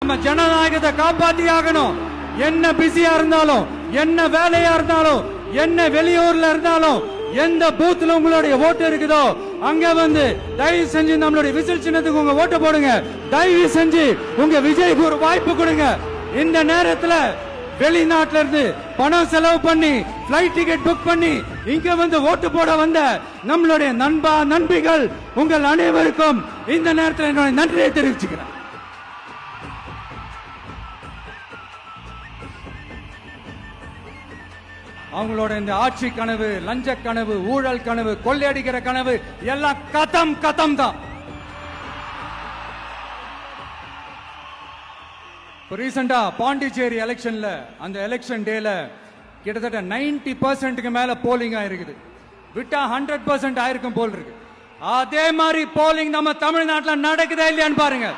நம்ம ஜனநாயகத்தை காப்பாத்தி ஆகணும். என்ன பிஸியா இருந்தாலும், என்ன வேலையா இருந்தாலும், என்ன வெளியூர்ல இருந்தாலும், எந்த பூத்துல உங்களுடைய ஓட்டு இருக்குதோ அங்க வந்து தயவு செஞ்சு நம்மளுடைய விசில் சின்னத்துக்கு உங்க ஓட்டு போடுங்க. தயவு செஞ்சு உங்க விஜய்க்கு ஒரு வாய்ப்பு கொடுங்க. இந்த நேரத்துல வெளிநாட்டுல இருந்து பணம் செலவு பண்ணி பிளைட் டிக்கெட் புக் பண்ணி இங்க வந்து ஓட்டு போட வந்த நம்மளுடைய நண்பிகள் உங்கள் அனைவருக்கும் இந்த நேரத்தில் என்னுடைய நன்றியை தெரிவிச்சுக்கிறேன். அவங்களோட இந்த ஆட்சி கனவு, லஞ்ச கனவு, ஊழல் கனவு, கொள்ளையடிக்கிற கனவு எல்லாம் கதம் தான். ரீசெண்டா பாண்டிச்சேரி எலெக்ஷன்ல அந்த எலெக்ஷன் டேல கிட்டத்தட்ட 90% மேல போலிங் ஆயிருக்குது. விட்டா 100% ஆயிருக்கும் போல் இருக்கு. அதே மாதிரி போலிங் நம்ம தமிழ்நாட்டில் நடக்குதா இல்லையான்னு பாருங்க.